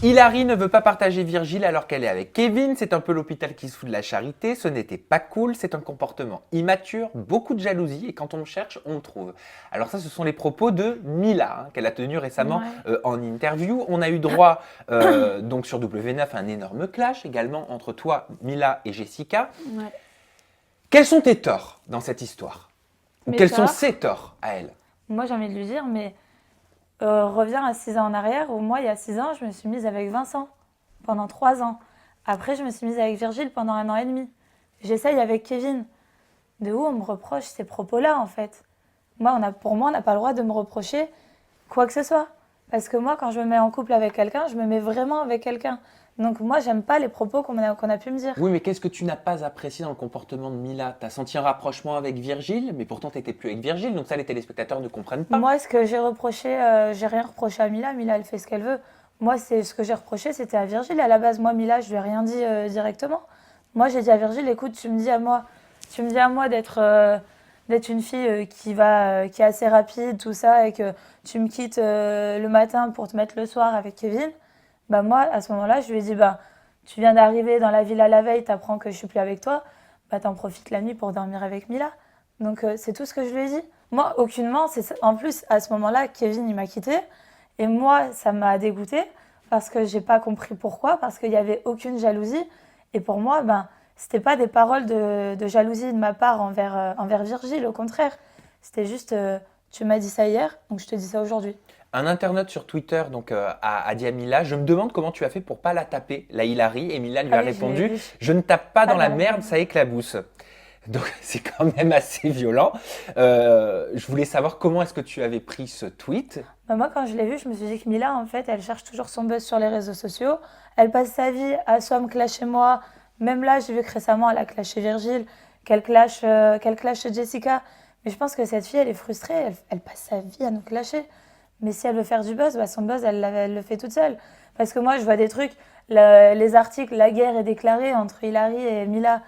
Hilary ne veut pas partager Virgile alors qu'elle est avec Kevin, c'est un peu l'hôpital qui se fout de la charité, ce n'était pas cool, c'est un comportement immature, beaucoup de jalousie et quand on cherche, on trouve. Alors ça, ce sont les propos de Mila, qu'elle a tenu récemment Ouais. en interview. On a eu droit donc sur W9 à un énorme clash également entre toi, Mila et Jessica. Ouais. Quels sont tes torts dans cette histoire? Ou Mes quels sont torts, ses torts à elle? moi j'ai envie de lui dire, mais reviens à 6 ans en arrière, où moi il y a 6 ans, je me suis mise avec Vincent pendant 3 ans. Après, je me suis mise avec Virgile pendant 1 an et demi. J'essaye avec Kevin. De où on me reproche ces propos-là en fait? Pour moi, on n'a pas le droit de me reprocher quoi que ce soit. Parce que moi, quand je me mets en couple avec quelqu'un, je me mets vraiment avec quelqu'un. Donc moi, j'aime pas les propos qu'on a pu me dire. Oui, mais qu'est-ce que tu n'as pas apprécié dans le comportement de Mila? T'as senti un rapprochement avec Virgile, mais pourtant t'étais plus avec Virgile, donc ça les téléspectateurs ne comprennent pas. Moi, ce que j'ai reproché, j'ai rien reproché à Mila. Mila, elle fait ce qu'elle veut. Moi, c'est ce que j'ai reproché, c'était à Virgile. À la base, moi, Mila, je lui ai rien dit directement. Moi, j'ai dit à Virgile, écoute, tu me dis à moi d'être une fille qui est assez rapide, tout ça, et que tu me quittes le matin pour te mettre le soir avec Kevin. Bah moi, à ce moment-là, je lui ai dit, bah, tu viens d'arriver dans la villa la veille, t'apprends que je suis plus avec toi, bah t'en profites la nuit pour dormir avec Mila. Donc c'est tout ce que je lui ai dit. Moi, aucunement, en plus, à ce moment-là, Kevin, il m'a quitté. Et moi, ça m'a dégoûtée parce que j'ai pas compris pourquoi, parce qu'il n'y avait aucune jalousie. Et pour moi, ben, c'était pas des paroles de jalousie de ma part envers Virgile, au contraire. C'était juste, tu m'as dit ça hier, donc je te dis ça aujourd'hui. Un internaute sur Twitter donc, a dit à Mila, je me demande comment tu as fait pour pas la taper, la Hilary, et Mila lui Ah a oui, je l'ai répondu, vu. je ne tape pas Pas dans la dans la merde, merde. ça éclabousse. Donc c'est quand même assez violent. Je voulais savoir comment est-ce que tu avais pris ce tweet. Bah, moi, quand je l'ai vu, je me suis dit que Mila, en fait, elle cherche toujours son buzz sur les réseaux sociaux. Elle passe sa vie à soit me clasher moi. Même là, j'ai vu que récemment, elle a clashé Virgile, qu'elle clash Jessica. Mais je pense que cette fille, elle est frustrée. Elle passe sa vie à nous clasher. Mais si elle veut faire du buzz, bah, son buzz, elle le fait toute seule. Parce que moi, je vois des trucs, les articles, la guerre est déclarée entre Hilary et Mila.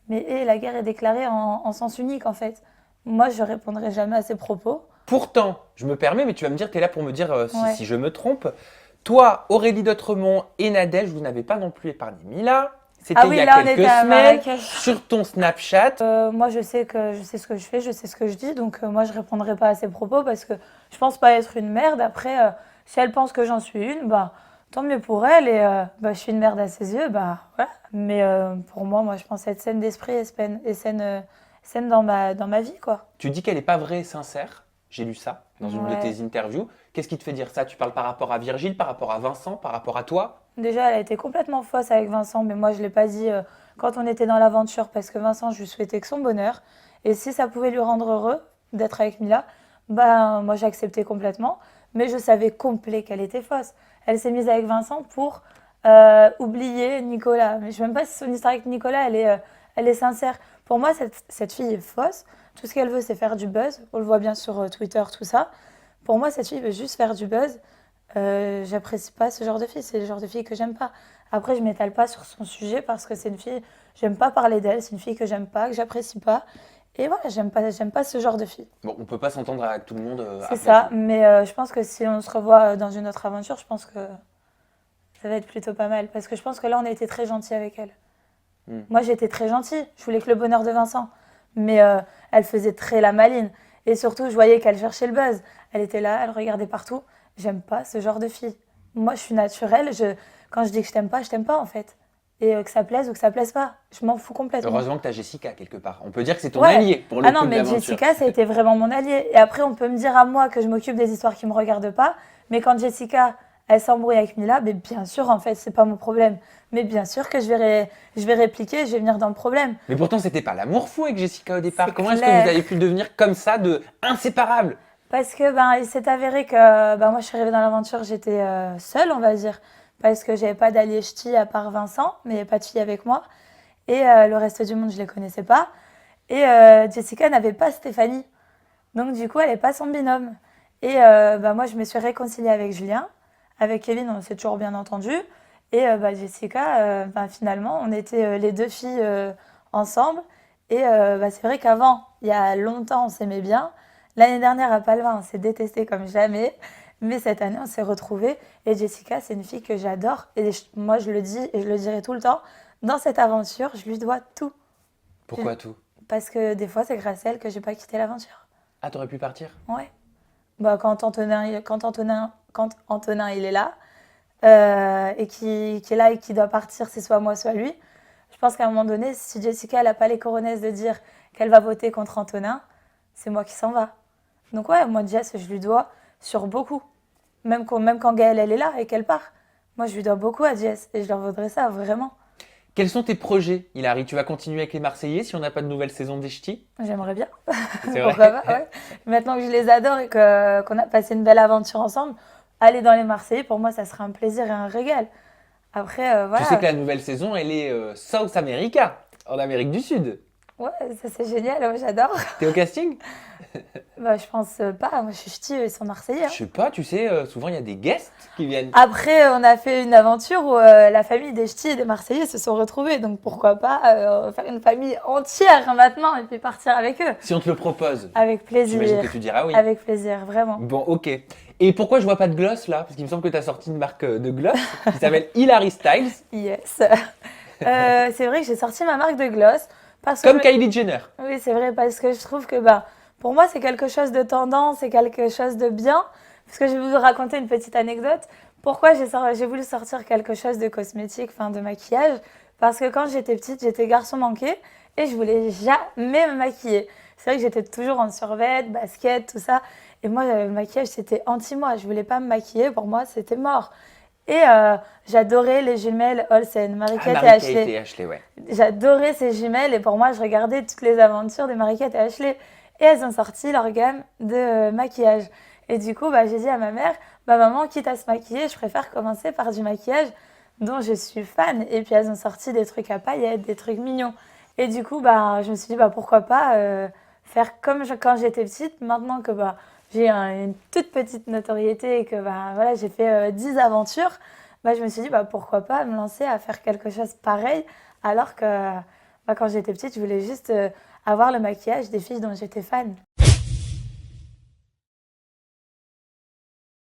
Mais la guerre est déclarée en sens unique, en fait. Moi, je répondrai jamais à ces propos. Pourtant, je me permets, mais tu vas me dire, tu es là pour me dire Ouais. si je me trompe. Toi, Aurélie D'autremont et Nadège, vous n'avez pas non plus épargné Mila. Ah C'était il y oui, a là, on était quelques à semaines. Marrakech. Sur ton Snapchat, Moi, je sais ce que je fais, je sais ce que je dis, donc moi, je répondrai pas à ces propos parce que je pense pas être une merde. Après, si elle pense que j'en suis une, bah, tant mieux pour elle et bah, je suis une merde à ses yeux, bah, voilà. Mais pour moi, je pense être saine d'esprit et saine dans ma vie, quoi. tu dis qu'elle n'est pas vraie et sincère. J'ai lu ça dans une de Ouais. tes interviews. Qu'est-ce qui te fait dire ça? Tu parles par rapport à Virgile, par rapport à Vincent, par rapport à toi? Déjà, elle a été complètement fausse avec Vincent, mais moi, je l'ai pas dit quand on était dans l'aventure parce que Vincent, je lui souhaitais que son bonheur. Et si ça pouvait lui rendre heureux d'être avec Mila, ben, moi, j'acceptais complètement. Mais je savais complet qu'elle était fausse. Elle s'est mise avec Vincent pour oublier Nicolas. Mais je ne sais même pas si son histoire avec Nicolas, elle est sincère. Pour moi, cette fille est fausse. Tout ce qu'elle veut, c'est faire du buzz. On le voit bien sur Twitter, tout ça. Pour moi, cette fille veut juste faire du buzz. J'apprécie pas ce genre de fille, c'est le genre de fille que j'aime pas. Après, je m'étale pas sur son sujet parce que c'est une fille, j'aime pas parler d'elle, c'est une fille que j'aime pas, que j'apprécie pas. Et voilà, j'aime pas ce genre de fille. Bon, on peut pas s'entendre avec tout le monde C'est après ça, tout. mais je pense que si on se revoit dans une autre aventure, je pense que ça va être plutôt pas mal. Parce que je pense que là, on a été très gentils avec elle. Hmm. Moi, j'étais très gentille, je voulais que le bonheur de Vincent. Mais elle faisait très la maline. Et surtout, je voyais qu'elle cherchait le buzz. Elle était là, elle regardait partout. J'aime pas ce genre de fille. Moi, je suis naturelle. Quand je dis que je t'aime pas en fait. Et que ça plaise ou que ça plaise pas. Je m'en fous complètement. Heureusement que tu as Jessica quelque part. On peut dire que c'est ton Ouais. allié pour le Ah non, coup de mais l'aventure. Jessica, ça a été vraiment mon allié. Et après, on peut me dire à moi que je m'occupe des histoires qui me regardent pas. Mais quand Jessica, elle s'embrouille avec Mila, mais bien sûr, en fait, c'est pas mon problème. Mais bien sûr que je vais répliquer, je vais venir dans le problème. Mais pourtant, c'était pas l'amour fou avec Jessica au départ. C'est Comment est-ce que vous clair. avez pu devenir comme ça, de inséparables? Parce que ben, il s'est avéré que ben, moi, je suis arrivée dans l'aventure, j'étais seule, on va dire. Parce que j'avais pas d'allié ch'ti à part Vincent, mais il n'y avait pas de fille avec moi. Et le reste du monde, je les connaissais pas. Et Jessica n'avait pas Stéphanie. Donc du coup, elle n'est pas son binôme. Et bah, moi, je me suis réconciliée avec Julien. Avec Kevin, on s'est toujours bien entendu. Et bah, Jessica, bah, finalement, on était les deux filles ensemble. Et bah, c'est vrai qu'avant, il y a longtemps, on s'aimait bien. L'année dernière, à Palma, on s'est détestés comme jamais. Mais cette année, on s'est retrouvés. Et Jessica, c'est une fille que j'adore. Et moi, je le dis et je le dirai tout le temps. Dans cette aventure, je lui dois tout. Pourquoi tout? Parce que des fois, c'est grâce à elle que j'ai pas quitté l'aventure. Ah, t'aurais pu partir? Ouais. Bah, quand Antonin il est là, et qui est là et qui doit partir, c'est soit moi, soit lui. Je pense qu'à un moment donné, si Jessica elle n'a pas les coronesses de dire qu'elle va voter contre Antonin, c'est moi qui s'en va. Donc ouais, moi Jess, je lui dois sur beaucoup. Même quand Gaëlle elle est là et qu'elle part. Moi, je lui dois beaucoup à Jess et je leur voudrais ça, vraiment. Quels sont tes projets, Hilary? Tu vas continuer avec les Marseillais si on n'a pas de nouvelle saison des Ch'tis? J'aimerais bien. C'est Pourquoi vrai? pas, ouais. Maintenant que je les adore et qu'on a passé une belle aventure ensemble, aller dans les Marseillais, pour moi, ça serait un plaisir et un régal. Après, Tu sais voilà. que la nouvelle saison, elle est South America, en Amérique du Sud. Ouais, ça c'est génial, moi j'adore. T'es au casting? Bah, je pense pas, moi je suis ch'ti, eux, ils sont Marseillais, Je hein. sais pas, tu sais, souvent il y a des guests qui viennent. Après, on a fait une aventure où la famille des ch'tis et des Marseillais se sont retrouvés, donc pourquoi pas faire une famille entière maintenant et puis partir avec eux. Si on te le propose, Avec j'imagine plaisir, que tu diras oui. avec plaisir, vraiment. Bon, ok. Et pourquoi je vois pas de gloss là? Parce qu'il me semble que tu as sorti une marque de gloss qui s'appelle Hilary Styles, Yes. C'est vrai que j'ai sorti ma marque de gloss parce que comme Kylie Jenner. oui, c'est vrai, parce que je trouve que bah, pour moi, c'est quelque chose de tendance, c'est quelque chose de bien. Parce que je vais vous raconter une petite anecdote. Pourquoi j'ai voulu sortir quelque chose de cosmétique, enfin de maquillage? Parce que quand j'étais petite, j'étais garçon manqué et je voulais jamais me maquiller. C'est vrai que j'étais toujours en survêt, basket, tout ça. Et moi, le maquillage, c'était anti-moi. Je voulais pas me maquiller. Pour moi, c'était mort. Et j'adorais les jumelles Olsen, Ah, Marie-Kate et Marie-Kate Ashley. et Ashley, ouais. J'adorais ces jumelles et pour moi, je regardais toutes les aventures de Marie-Kate et Ashley. Et elles ont sorti leur gamme de maquillage. Et du coup, bah, j'ai dit à ma mère, bah, maman, quitte à se maquiller, je préfère commencer par du maquillage dont je suis fan. Et puis elles ont sorti des trucs à paillettes, des trucs mignons. Et du coup, bah, je me suis dit, bah, pourquoi pas faire comme quand j'étais petite, maintenant que bah, j'ai une toute petite notoriété et que bah, voilà, j'ai fait 10 aventures, bah, je me suis dit, bah, pourquoi pas me lancer à faire quelque chose pareil, alors que bah, quand j'étais petite, je voulais juste avoir le maquillage des filles dont j'étais fan.